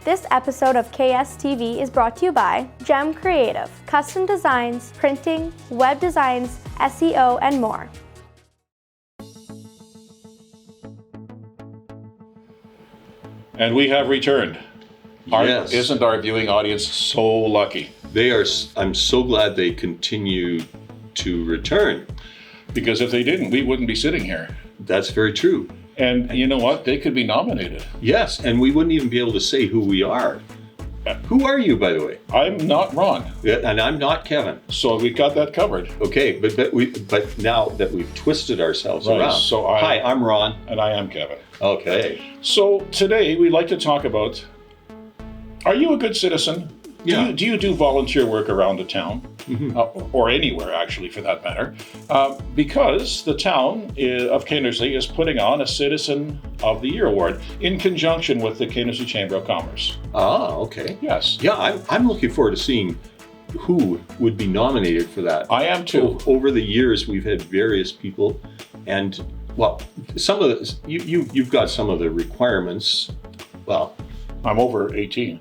This episode of KSTV is brought to you by Gem Creative, custom designs, printing, web designs, SEO, and more. And we have returned. Yes. Isn't our viewing audience so lucky? They are. I'm so glad they continue to return. Because if they didn't, we wouldn't be sitting here. That's very true. And you know what? They could be nominated. Yes, and we wouldn't even be able to say who we are. Who are you, by the way? I'm not Ron. Yeah, and I'm not Kevin. So we've got that covered. Okay, but now that we've twisted ourselves Right, around. so Hi, I'm Ron. And I am Kevin. Okay. So today we'd like to talk about, are you a good citizen? Yeah. Do you do volunteer work around the town? Mm-hmm. Or anywhere, actually, for that matter? Because the town of Kindersley is putting on a Citizen of the Year award in conjunction with the Kindersley Chamber of Commerce. Ah, okay. Yes. Yeah, I'm looking forward to seeing who would be nominated for that. I am too. Over the years, we've had various people, and well, some of the you've got some of the requirements. Well, I'm over 18.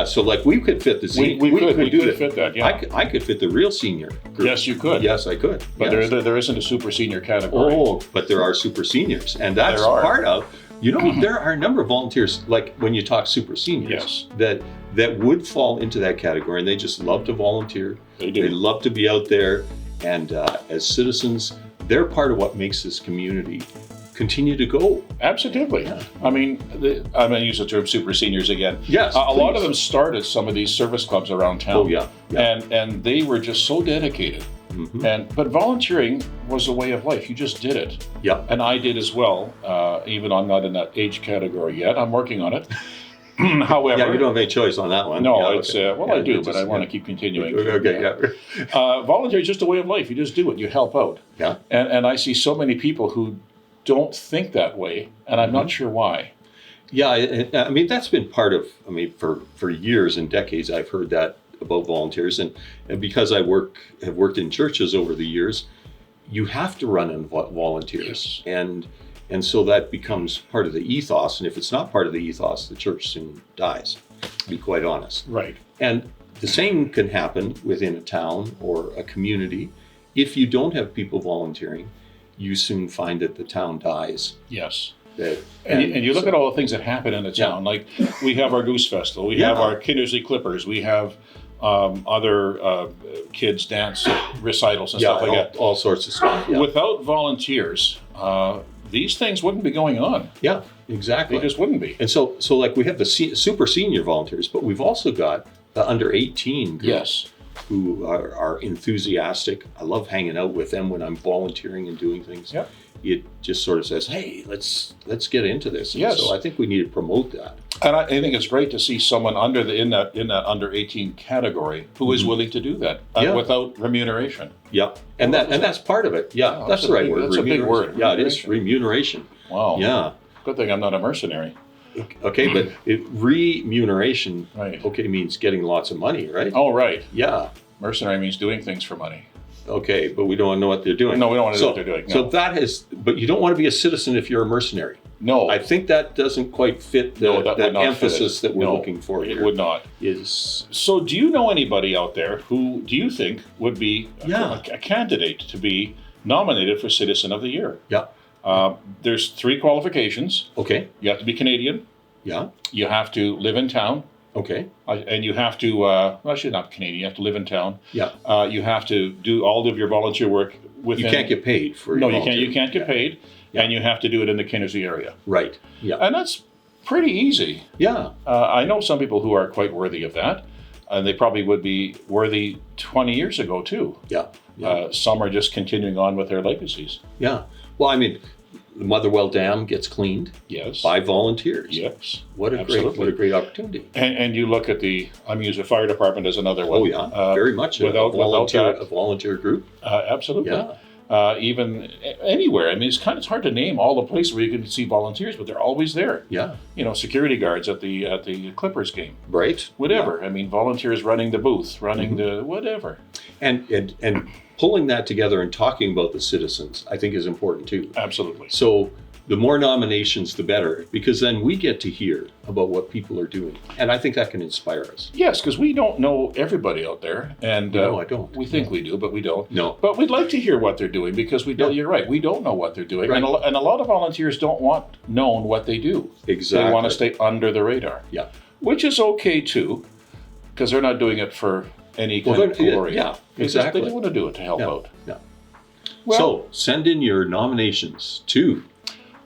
So like we could fit the senior. We could fit that, yeah. I could fit the real senior group. Yes, you could. Yes, I could. But yes. there isn't a super senior category. Oh, but there are super seniors, and that's There are. part of. You know, there are a number of volunteers, like when you talk super seniors, Yes. that would fall into that category, and they just love to volunteer. They do. They love to be out there, and as citizens, they're part of what makes this community continue to go. Absolutely. Yeah. I mean, I'm going to use the term super seniors again. Yes, a lot please. of them started some of these service clubs around town. Oh, yeah. And they were just so dedicated. Mm-hmm. But volunteering was a way of life. You just did it. Yeah. And I did as well, even I'm not in that age category yet. I'm working on it. However, Yeah, you don't have any choice on that one. no, Yeah, it's okay. well, Yeah, I do, it's but just- I want to yeah. keep continuing. Okay, yeah. Volunteering is just a way of life. You just do it. You help out. Yeah. And I see so many people who don't think that way, and I'm not sure why. Yeah, I mean, that's been part of, for years and decades, I've heard that about volunteers. And because I have worked in churches over the years, you have to run on volunteers. Yes. And so that becomes part of the ethos. And if it's not part of the ethos, the church soon dies, to be quite honest. Right. And the same can happen within a town or a community. If you don't have people volunteering, you soon find that the town dies. Yes. And you look at all the things that happen in the town. Like we have our Goose Festival, we have our Kindersley Clippers, we have other kids dance recitals and stuff like that. All sorts of stuff. Yeah. Without volunteers, these things wouldn't be going on. Yeah, exactly. They just wouldn't be. And so like we have the super senior volunteers, but we've also got the under 18 group Yes. who are enthusiastic. I love hanging out with them when I'm volunteering and doing things. Yep. It just sort of says, hey, let's get into this. And Yes. so I think we need to promote that. And I think it's great to see someone in that under 18 category who is willing to do that Yeah. without remuneration. Yeah, and that's part of it. Yeah, Oh, that's the right word. That's a big Remuneration. word. Yeah, it is remuneration. Wow. Yeah. Good thing I'm not a mercenary. Okay, but remuneration, Right. okay, means getting lots of money, right? Oh, right. Yeah. Mercenary means doing things for money. Okay, but we don't know what they're doing. No, we don't want to know what they're doing. So No. but you don't want to be a citizen if you're a mercenary. No. I think that doesn't quite fit No, that would not fit emphasis it. that we're No, looking for It here. would not. Is So do you know anybody out there who do you think would be a candidate to be nominated for Citizen of the Year? yeah. There's 3 qualifications. Okay. You have to be Canadian. Yeah. You have to live in town. Okay. And you have to, actually not Canadian, you have to live in town. Yeah. You have to do all of your volunteer work within... You can't get paid for No, your you can't get paid. Yeah. And you have to do it in the Kindersley area. Right. Yeah. And that's pretty easy. Yeah. I know some people who are quite worthy of that. And they probably would be worthy 20 years ago, too. Yeah. Yeah. Some are just continuing on with their legacies. Yeah. Well, I mean, the Motherwell Dam gets cleaned Yes. by volunteers. Yes. What a great opportunity. And you look at I'm using the fire department as another one. Oh yeah, very much a volunteer group. Absolutely. Yeah. Even anywhere. I mean, it's hard to name all the places where you can see volunteers, but they're always there. Yeah. You know, security guards at the Clippers game. Right. Whatever. Yeah. I mean, volunteers running the booth, running the whatever. And pulling that together and talking about the citizens, I think, is important too. Absolutely. So The more nominations, the better, because then we get to hear about what people are doing. And I think that can inspire us. Yes, because we don't know everybody out there. And No, I don't. We think we do, but we don't. No. But we'd like to hear what they're doing because we don't, you're right, we don't know what they're doing. Right. And a lot of volunteers don't want known what they do. Exactly. They want to stay under the radar. Yeah. Which is okay too, because they're not doing it for any kind of glory. Yeah, exactly. They want to do it to help out. Yeah. Well, So send in your nominations to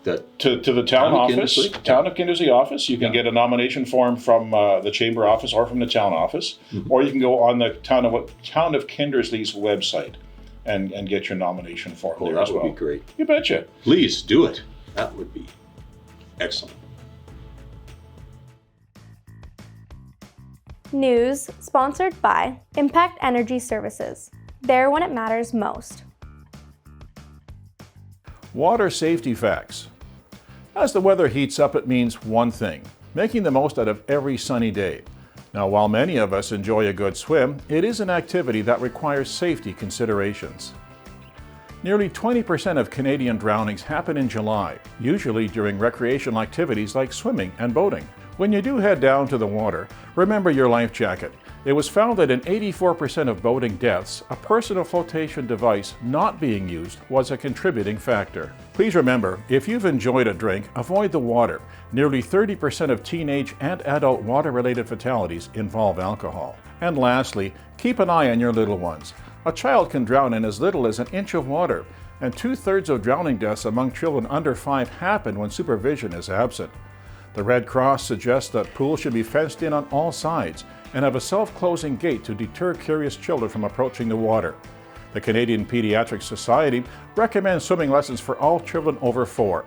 the to the town of office, Kindersley. town of Kindersley office. You can Yeah. get a nomination form from the chamber office or from the town office, or you can go on the town of Kindersley's website and get your nomination form Oh, there that as would well. be great. You betcha. Please do it. That would be excellent. News sponsored by Impact Energy Services. There when it matters most. Water safety facts. As the weather heats up, it means one thing: making the most out of every sunny day. Now, while many of us enjoy a good swim, it is an activity that requires safety considerations. Nearly 20% of Canadian drownings happen in July, usually during recreational activities like swimming and boating. When you do head down to the water, remember your life jacket. It was found that in 84% of boating deaths, a personal flotation device not being used was a contributing factor. Please remember, if you've enjoyed a drink, avoid the water. Nearly 30% of teenage and adult water-related fatalities involve alcohol. And lastly, keep an eye on your little ones. A child can drown in as little as an inch of water, and 2/3 of drowning deaths among children under 5 happen when supervision is absent. The Red Cross suggests that pools should be fenced in on all sides and have a self-closing gate to deter curious children from approaching the water. The Canadian Pediatric Society recommends swimming lessons for all children over 4.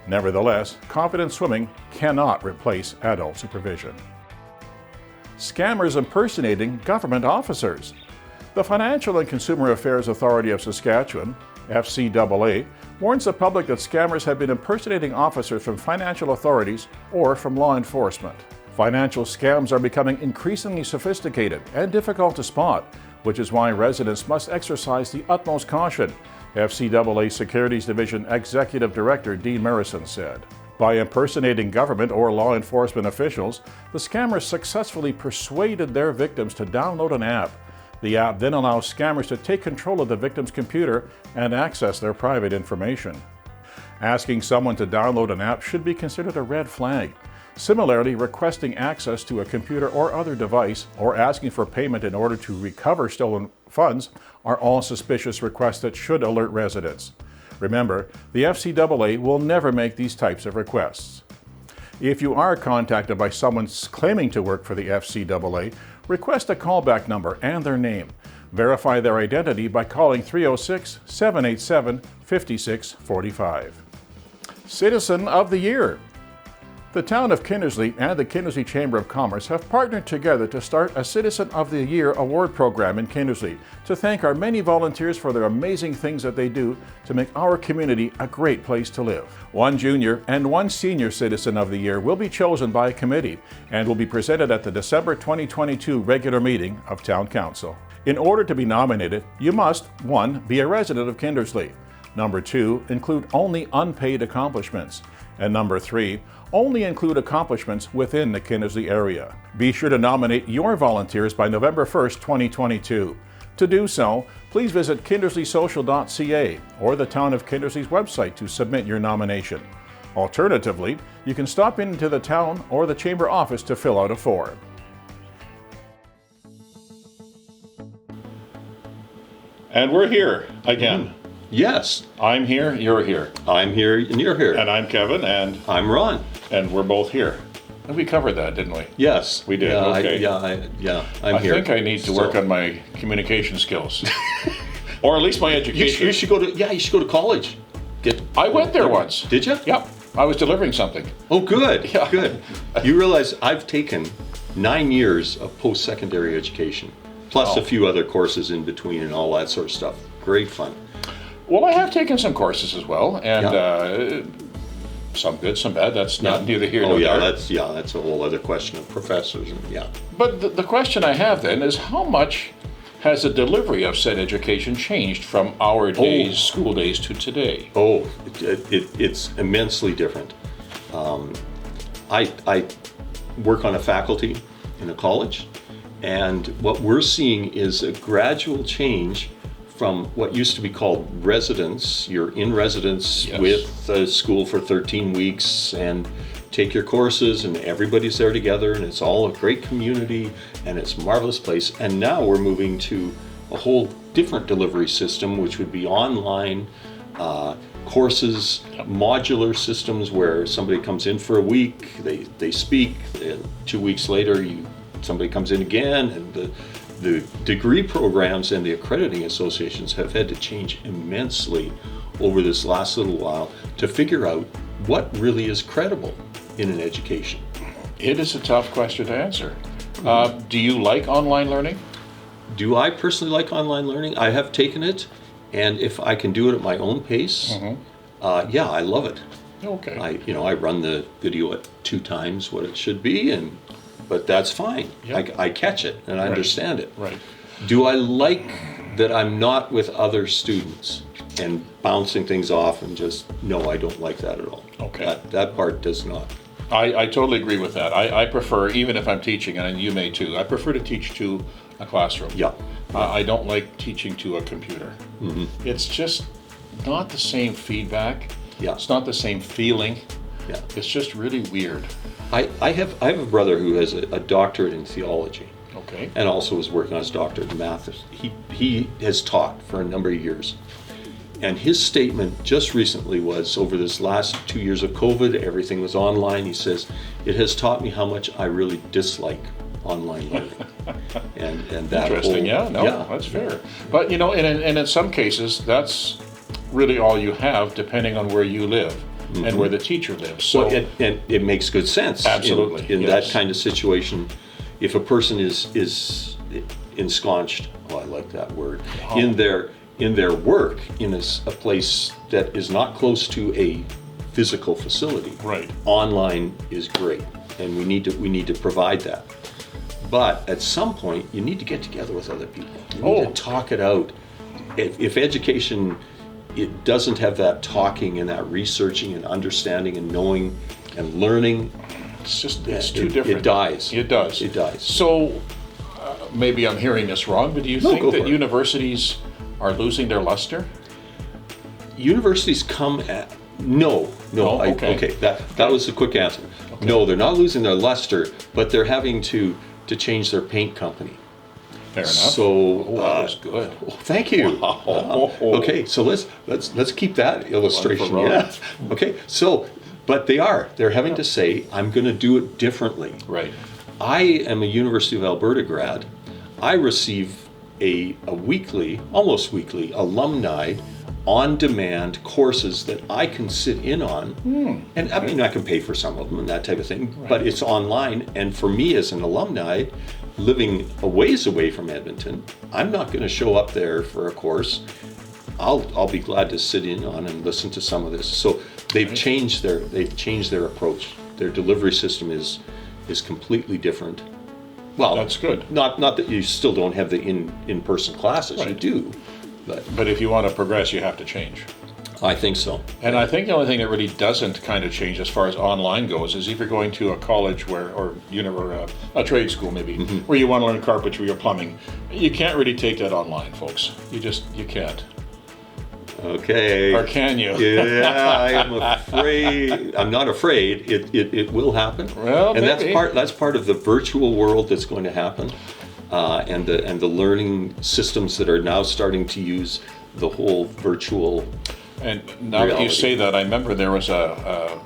Nevertheless, confident swimming cannot replace adult supervision. Scammers impersonating government officers. The Financial and Consumer Affairs Authority of Saskatchewan, FCAA, warns the public that scammers have been impersonating officers from financial authorities or from law enforcement. Financial scams are becoming increasingly sophisticated and difficult to spot, which is why residents must exercise the utmost caution, FCAA Securities Division Executive Director Dean Morrison said. By impersonating government or law enforcement officials, the scammers successfully persuaded their victims to download an app. The app then allows scammers to take control of the victim's computer and access their private information. Asking someone to download an app should be considered a red flag. Similarly, requesting access to a computer or other device or asking for payment in order to recover stolen funds are all suspicious requests that should alert residents. Remember, the FCAA will never make these types of requests. If you are contacted by someone claiming to work for the FCAA, request a callback number and their name. Verify their identity by calling 306-787-5645. Citizen of the Year. The town of Kindersley and the Kindersley Chamber of Commerce have partnered together to start a Citizen of the Year award program in Kindersley to thank our many volunteers for their amazing things that they do to make our community a great place to live. One junior and one senior Citizen of the Year will be chosen by a committee and will be presented at the December 2022 regular meeting of Town Council. In order to be nominated, you must 1. Be a resident of Kindersley. Number 2. Include only unpaid accomplishments. And number 3. Only include accomplishments within the Kindersley area. Be sure to nominate your volunteers by November 1st, 2022. To do so, please visit kindersleysocial.ca or the Town of Kindersley's website to submit your nomination. Alternatively, you can stop into the town or the chamber office to fill out a form. And we're here again. Yes, I'm here, you're here. I'm here and you're here. And I'm Kevin, and I'm Ron. we're both here. And we covered that, didn't we? Yes. We did, Yeah, okay. I'm I here. think I need to work on my communication skills. Or at least my education. You should go to college. I went there once. Did you? Yep. I was delivering something. Oh, good. Yeah. Good. You realize I've taken 9 years of post-secondary education, plus Oh. a few other courses in between and all that sort of stuff. Great fun. Well, I have taken some courses as well, and some good, some bad. That's not neither here nor there. That's a whole other question of professors and But the question I have then is how much has the delivery of said education changed from our days, school days, to today? Oh, it's immensely different. I work on a faculty in a college, and what we're seeing is a gradual change from what used to be called residence. You're in residence Yes. with the school for 13 weeks and take your courses, and everybody's there together, and it's all a great community, and it's a marvelous place. And now we're moving to a whole different delivery system, which would be online courses, modular systems where somebody comes in for a week, they speak, and 2 weeks later somebody comes in again, and the degree programs and the accrediting associations have had to change immensely over this last little while to figure out what really is credible in an education. It is a tough question to answer. Do you like online learning? Do I personally like online learning? I have taken it, and if I can do it at my own pace, yeah, I love it. Okay. I run the video at 2 times what it should be, but that's fine. Yep. I catch it and I understand it. Right. Do I like that I'm not with other students and bouncing things off and just, no, I don't like that at all. Okay. That part does not. I totally agree with that. I prefer, even if I'm teaching, and you may too, I prefer to teach to a classroom. Yeah. I don't like teaching to a computer. It's just not the same feedback. Yeah. It's not the same feeling. Yeah. It's just really weird. I have a brother who has a doctorate in theology. Okay. And also is working on his doctorate in math. He has taught for a number of years. And his statement just recently was, over this last 2 years of COVID, everything was online. He says, it has taught me how much I really dislike online learning. and that Interesting. That's fair. But and in some cases, that's really all you have, depending on where you live and where the teacher lives. So and it makes good sense. Absolutely, In yes. that kind of situation, if a person is ensconced, I like that word, in their work in a place that is not close to a physical facility. Right. Online is great, and we need to provide that. But at some point, you need to get together with other people. You need to talk it out. If education, it doesn't have that talking and that researching and understanding and knowing and learning, it's too different. It dies. It does. It dies. So maybe I'm hearing this wrong, but do you think that universities are losing their luster? Universities come at no. Okay. That was the quick answer. Okay. No, they're not losing their luster, but they're having to change their paint company. Fair enough. So that was good. Thank you. Wow. Okay, so let's keep that illustration. Yeah. Okay. So, but they're having to say, I'm going to do it differently. Right. I am a University of Alberta grad. I receive a weekly, almost weekly, alumni on-demand courses that I can sit in on. And I mean, I can pay for some of them and that type of thing, but it's online. And for me as an alumni, living a ways away from Edmonton, I'm not going to show up there for a course. I'll be glad to sit in on and listen to some of this. So they've changed their approach. Their delivery system is completely different. Well, that's good. Not that you still don't have the in-person classes. Right. You do, but if you want to progress, you have to change. I think so. And I think the only thing that really doesn't kind of change as far as online goes is if you're going to a college or a trade school maybe, where you want to learn carpentry or plumbing, you can't really take that online, folks. You can't. Okay. Or can you? Yeah, I am afraid. I'm not afraid. It will happen. Well, and maybe. that's part of the virtual world that's going to happen, and the learning systems that are now starting to use the whole virtual. And now that you say that, I remember there was a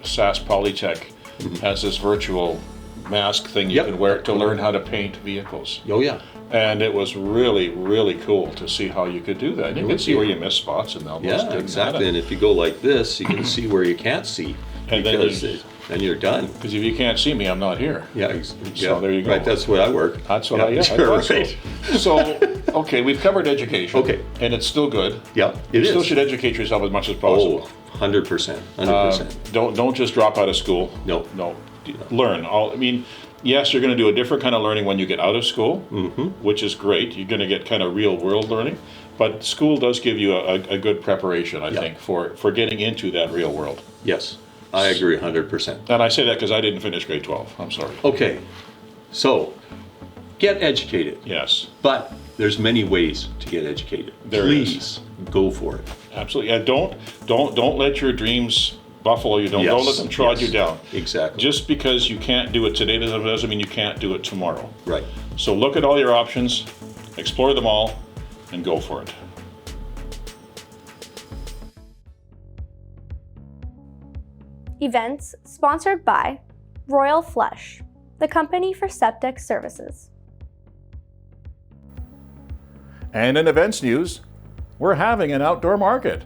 SAS Polytech has this virtual mask thing you can wear to learn how to paint vehicles. Oh yeah. And it was really, really cool to see how you could do that. And you could see where you miss spots and almost Yeah, exactly. And if you go like this, you can see where you can't see. And then you're done. Because if you can't see me, I'm not here. Yeah. So there you go. Right, that's where I work. That's what I thought right. So, okay, we've covered education. Okay. And it's still good. Yeah, You still should educate yourself as much as possible. 100%. 100%. Don't just drop out of school. No. Learn. Yes, you're going to do a different kind of learning when you get out of school, which is great. You're going to get kind of real world learning. But school does give you a good preparation, I think, for getting into that real world. Yes, I agree 100%. And I say that because I didn't finish grade 12. I'm sorry. Okay, so get educated. Yes. But there's many ways to get educated. Please go for it. Absolutely. And don't let your dreams buffalo you. Don't let them trod you down. Exactly. Just because you can't do it today doesn't mean you can't do it tomorrow. Right. So look at all your options, explore them all, and go for it. Events sponsored by Royal Flush, the company for septic services. And in events news, we're having an outdoor market.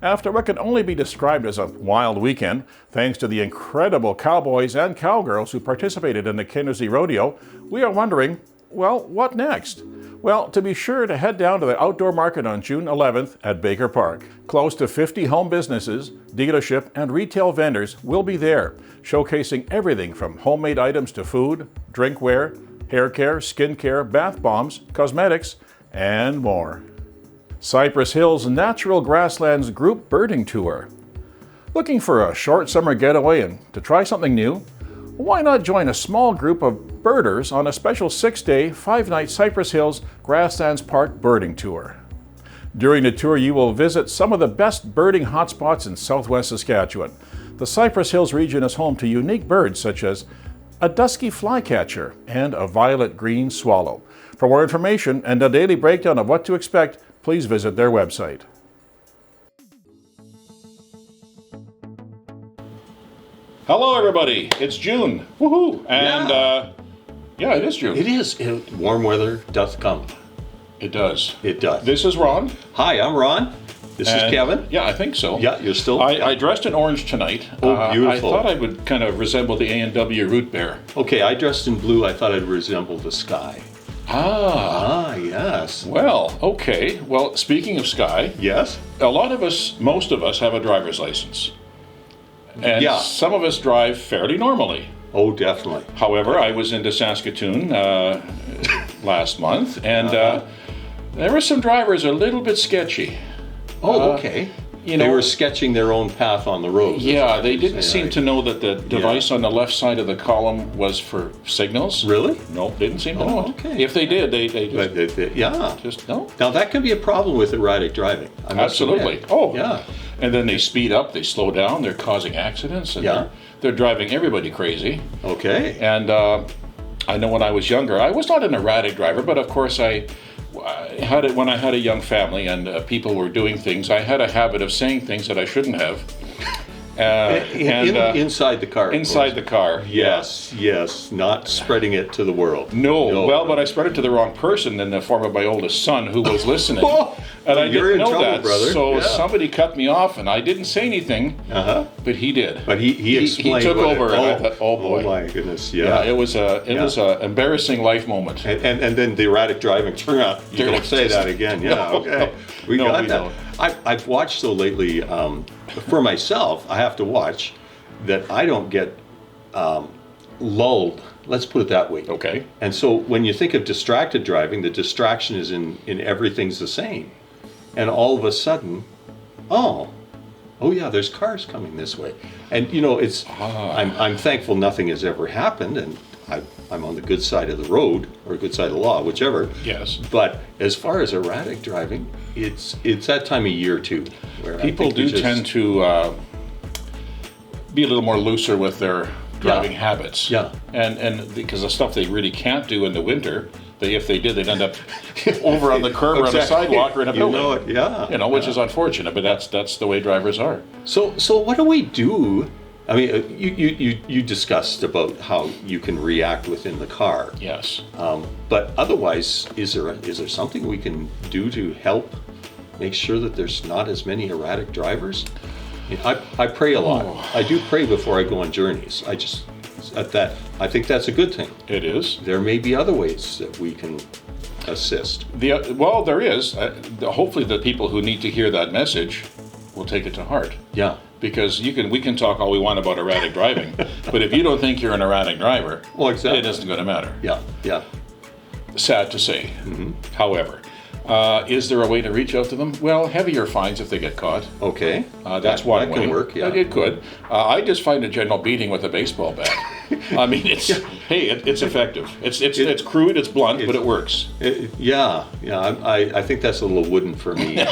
After what can only be described as a wild weekend, thanks to the incredible cowboys and cowgirls who participated in the Kindersley Rodeo, we are wondering, well, what next? Well, to be sure to head down to the outdoor market on June 11th at Baker Park. Close to 50 home businesses, dealership, and retail vendors will be there, showcasing everything from homemade items to food, drinkware, hair care, skin care, bath bombs, cosmetics, and more. Cypress Hills Natural Grasslands Group Birding Tour. Looking for a short summer getaway and to try something new? Why not join a small group of birders on a special 6-day, 5-night Cypress Hills Grasslands Park birding tour? During the tour, you will visit some of the best birding hotspots in southwest Saskatchewan. The Cypress Hills region is home to unique birds such as a dusky flycatcher and a violet-green swallow. For more information and a daily breakdown of what to expect, please visit their website. Hello, everybody. It's June. Woohoo! And yeah, it is June. It is. Warm weather doth come. It does. It does. This is Ron. Hi, I'm Ron. This is Kevin. Yeah, I think so. Yeah, you're still. I dressed in orange tonight. Oh, beautiful. I thought I would kind of resemble the A&W root beer. Okay, I dressed in blue. I thought I'd resemble the sky. Ah, yes. Well, okay. Well, speaking of sky, Yes. a lot of us, most of us, have a driver's license. And Yeah. some of us drive fairly normally. Oh, definitely. However, I was into Saskatoon last month, and there were some drivers a little bit sketchy. Oh, okay. You They know, were sketching their own path on the road. yeah, they didn't seem to know that the device on the left side of the column was for signals. Really? No, didn't seem to know it. okay. If they did, they just, Yeah. just no. Now that can be a problem with erratic driving. I must Absolutely. admit. Oh, yeah. And then they speed up, they slow down, they're causing accidents, and Yeah. they're driving everybody crazy. Okay. And I know when I was younger, I was not an erratic driver, but of course I had it when I had a young family and people were doing things. I had a habit of saying things that I shouldn't have. Inside the car. of Inside course. the car. Yes, yes. Not spreading it to the world. No. Well, but I spread it to the wrong person in the form of my oldest son who was listening. And I You're didn't in know trouble, that. brother. So Yeah. somebody cut me off and I didn't say anything, but he did. But he explained. He took what it- over and I thought, oh boy. Oh my goodness. Yeah, Yeah. it was a embarrassing life moment. And then the erratic driving turn out. You don't say that again. Yeah. No, Okay. We no, got we that. don't. I've watched so lately. For myself, I have to watch that I don't get lulled. Let's put it that way. Okay. And so when you think of distracted driving, the distraction is in everything's the same. And all of a sudden, oh yeah, there's cars coming this way. And you know, it's I'm thankful nothing has ever happened, and I'm on the good side of the road or good side of the law, whichever. Yes. But as far as erratic driving, it's that time of year too, where People do tend to be a little more looser with their driving habits. Yeah. And because of stuff they really can't do in the winter, if they did, they'd end up over on the curb or on the Exactly. sidewalk or in a building. You know it, yeah. You know, which is unfortunate, but that's the way drivers are. So what do we do? I mean, you discussed about how you can react within the car. Yes. But otherwise, is there something we can do to help make sure that there's not as many erratic drivers? I pray a lot. I do pray before I go on journeys. I think that's a good thing. It is. There may be other ways that we can assist. Well, there is. Hopefully the people who need to hear that message will take it to heart. Yeah. Because we can talk all we want about erratic driving, but if you don't think you're an erratic driver, Well, exactly. it isn't going to matter. Yeah. Sad to say. However, is there a way to reach out to them? Well, heavier fines if they get caught. Okay. That's one that way. can work. Yeah. It could. I just find a general beating with a baseball bat. I mean, it's effective. It's crude, it's blunt, but it works. I think that's a little wooden for me.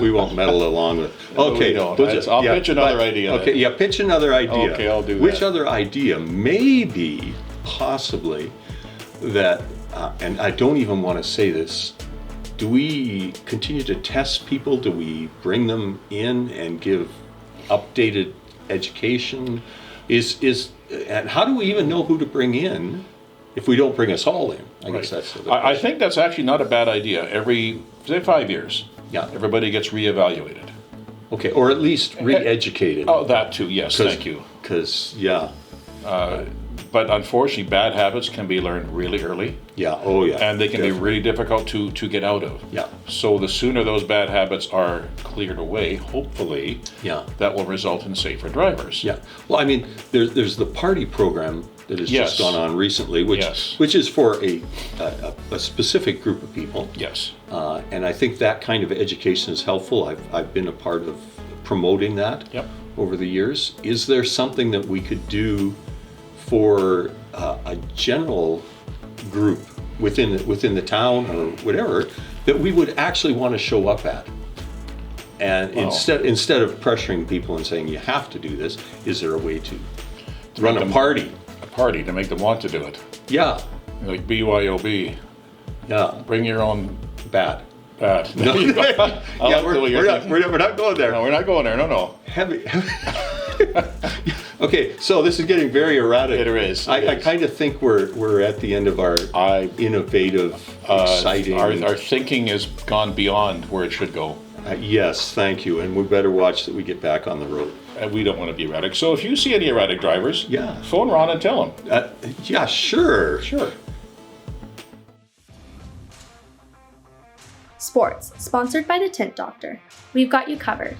We won't meddle along with. Okay, No, we don't. I'll pitch another idea. Okay, then. pitch another idea. Okay, I'll do that. Which other idea? Maybe, possibly, that, and I don't even want to say this. Do we continue to test people? Do we bring them in and give updated education? And how do we even know who to bring in if we don't bring us all in? I guess that's the I think that's actually not a bad idea. Every, say, 5 years, everybody gets reevaluated. Okay, or at least re-educated. Oh, that too, yes, thank you. Because, But unfortunately, bad habits can be learned really early. And they can be really difficult to get out of. So the sooner those bad habits are cleared away, hopefully, that will result in safer drivers. Well, I mean, there's the party program that has just gone on recently, which is for a specific group of people. And I think that kind of education is helpful. I've been a part of promoting that over the years. Is there something that we could do for a general group within the town or whatever that we would actually want to show up at? And instead of pressuring people and saying you have to do this, is there a way to run a party? A party to make them want to do it. Like BYOB. Bring your own bat. No. We're not going there. No, we're not going there. No. Heavy. Okay, so this is getting very erratic. It is. I kind of think we're at the end of our innovative, exciting. Our thinking has gone beyond where it should go. Yes, thank you, and we better watch that we get back on the road. And we don't want to be erratic. So if you see any erratic drivers, Yeah. phone Ron and tell him. Yeah, sure. Sports, sponsored by the Tint Doctor. We've got you covered.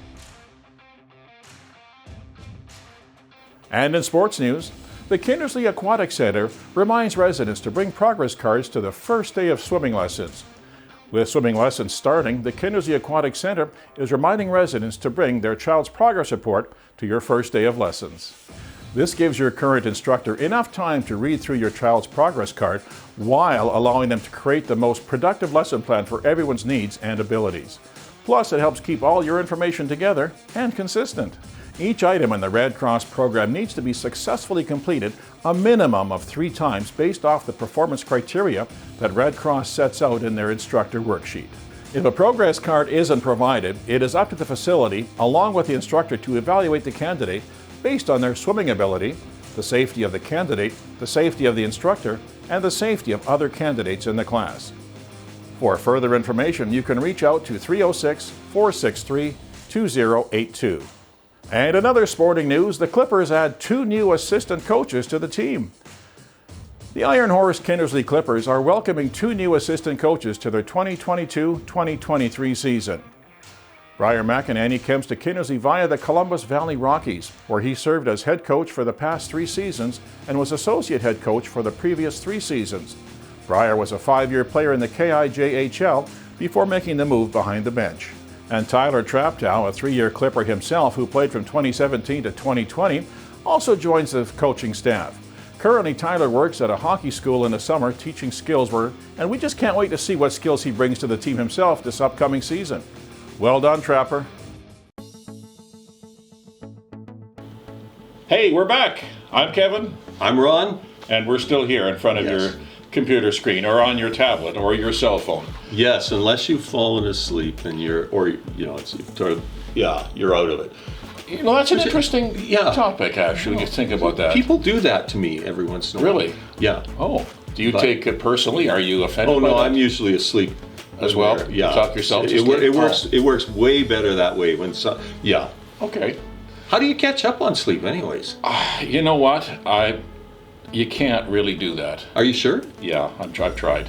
And in sports news, the Kindersley Aquatic Center reminds residents to bring progress cards to the first day of swimming lessons. With swimming lessons starting, the Kindersley Aquatic Center is reminding residents to bring their child's progress report to your first day of lessons. This gives your current instructor enough time to read through your child's progress card while allowing them to create the most productive lesson plan for everyone's needs and abilities. Plus, it helps keep all your information together and consistent. Each item in the Red Cross program needs to be successfully completed a minimum of 3 times based off the performance criteria that Red Cross sets out in their instructor worksheet. If a progress card isn't provided, it is up to the facility, along with the instructor, to evaluate the candidate based on their swimming ability, the safety of the candidate, the safety of the instructor, and the safety of other candidates in the class. For further information, you can reach out to 306-463-2082. And in other sporting news, the Clippers add 2 new assistant coaches to the team. The Iron Horse Kindersley Clippers are welcoming 2 new assistant coaches to their 2022-2023 season. Briar McEnany comes to Kindersley via the Columbus Valley Rockies, where he served as head coach for the past 3 seasons and was associate head coach for the previous 3 seasons. Briar was a 5-year player in the KIJHL before making the move behind the bench. And Tyler Traptow, a 3-year Clipper himself who played from 2017 to 2020, also joins the coaching staff. Currently, Tyler works at a hockey school in the summer teaching skills, and we just can't wait to see what skills he brings to the team himself this upcoming season. Well done, Trapper. Hey, we're back. I'm Kevin. I'm Ron. And we're still here in front of your computer screen or on your tablet or your cell phone. Yes, unless you've fallen asleep and you're out of it. You know, that's an interesting topic, actually, when you think about that. People do that to me every once in a while. Really? Yeah. Oh, do you take it personally? Are you offended by no, that? I'm usually asleep as well? Yeah. You talk yourself to sleep? It works way better that way when yeah. Okay. How do you catch up on sleep anyways? You know what? You can't really do that. Are you sure? Yeah, I've tried.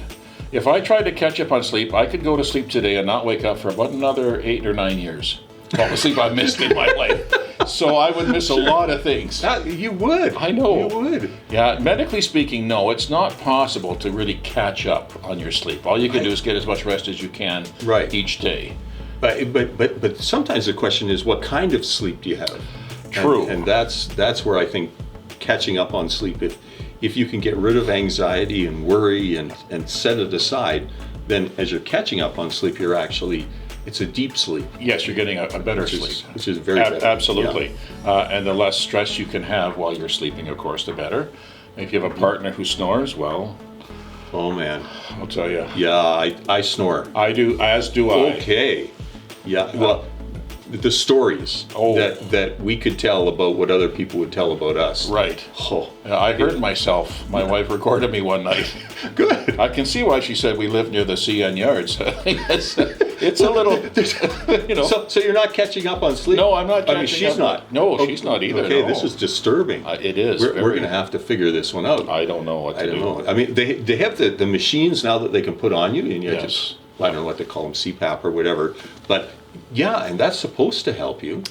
If I tried to catch up on sleep, I could go to sleep today and not wake up for about another 8 or 9 years. All the sleep I've missed in my life. So I would miss a lot of things. You would. I know. You would. Yeah, medically speaking, no, it's not possible to really catch up on your sleep. All you can do is get as much rest as you can each day. But sometimes the question is, what kind of sleep do you have? True. And that's where I think catching up on sleep, if you can get rid of anxiety and worry and set it aside, then as you're catching up on sleep, it's a deep sleep. Yes, you're getting a better sleep. Which is very better. Absolutely. Yeah. And the less stress you can have while you're sleeping, of course, the better. If you have a partner who snores, well... Oh, man. I'll tell you. Yeah, I snore. I do, as do I. Okay. Yeah, well, the stories that we could tell about what other people would tell about us. Right. Oh, yeah, I heard myself. My wife recorded me one night. Good. I can see why she said we live near the sea and yards. It's a little, you know. So you're not catching up on sleep? No, I'm not catching up. She's not. No, she's not either. Okay, no. This is disturbing. It is. We're going to have to figure this one out. I don't know what to do. I don't know. I mean, they have the machines now that they can put on you, and you Yes. just, I don't know what they call them, CPAP or whatever. But yeah, and that's supposed to help you.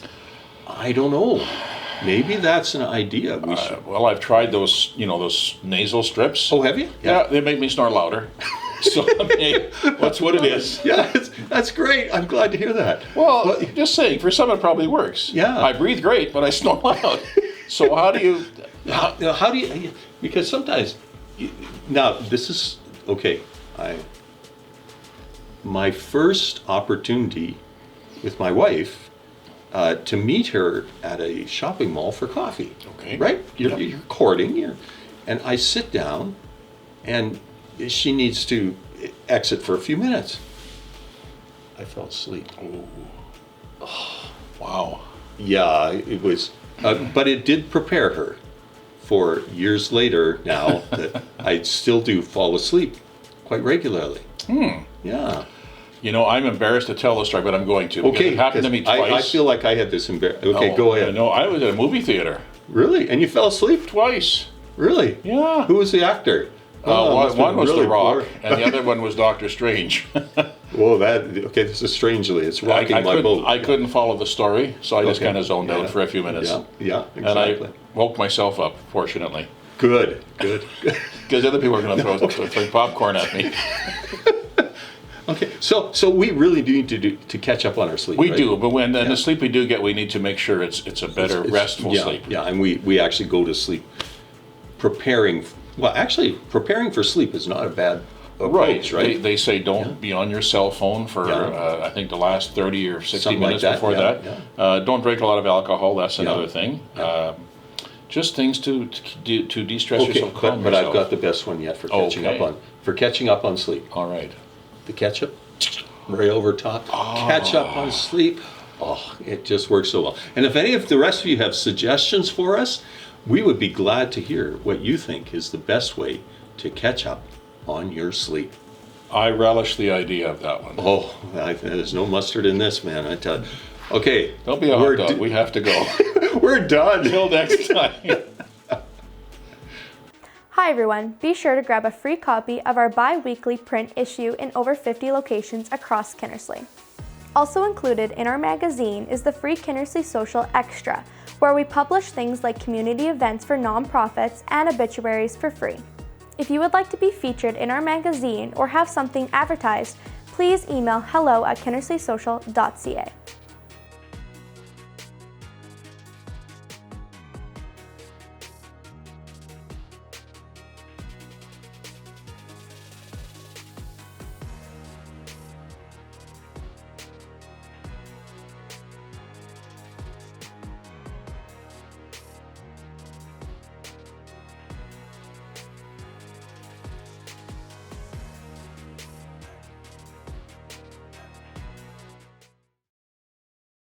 I don't know. Maybe that's an idea. Well, I've tried those, those nasal strips. Oh, have you? Yeah, they make me snore louder. So, I mean, that's what it is. Yeah, that's great. I'm glad to hear that. Well, just saying, for some it probably works. Yeah. I breathe great, but I snore loud. So how do you... How do you... Because sometimes... Now, this is... Okay, my first opportunity with my wife to meet her at a shopping mall for coffee. Okay. Right? You're courting, and I sit down, and she needs to exit for a few minutes. I fell asleep. Oh, wow. Yeah, it was, but it did prepare her for years later now that I still do fall asleep quite regularly. Yeah. I'm embarrassed to tell the story, but I'm going to. Because it happened to me twice. I feel like I had this embarrassment. Okay, go ahead. No, I was at a movie theater. Really? And you fell asleep? Twice. Really? Yeah. Who was the actor? One was really The Rock, boring. and the other one was Doctor Strange. Whoa, this is strangely, it's rocking my boat. I couldn't follow the story, so I just kind of zoned out for a few minutes. Yeah, exactly. And I woke myself up, fortunately. Good. Because other people are going to throw popcorn at me. Okay, so we really do need to catch up on our sleep. We right? do, but when the sleep we do get, we need to make sure it's a better, restful sleep. Yeah, and we actually go to sleep preparing for sleep is not a bad approach, right? They say don't be on your cell phone for, I think, the last 30 or 60 Something minutes like that, before that. Don't drink a lot of alcohol, that's another thing. Just things to de-stress yourself, calm but yourself. I've got the best one yet for catching up on sleep. All right. The ketchup, right over top. Catch up on sleep. Oh, it just works so well. And if any of the rest of you have suggestions for us, we would be glad to hear what you think is the best way to catch up on your sleep. I relish the idea of that one. Oh, there's no mustard in this, man. I tell you. Okay. Don't be a hot dog. We have to go. We're done. Till next time. Hi everyone, be sure to grab a free copy of our bi-weekly print issue in over 50 locations across Kinnersley. Also included in our magazine is the free Kinnersley Social Extra, where we publish things like community events for nonprofits and obituaries for free. If you would like to be featured in our magazine or have something advertised, please email hello@kinnersleysocial.ca.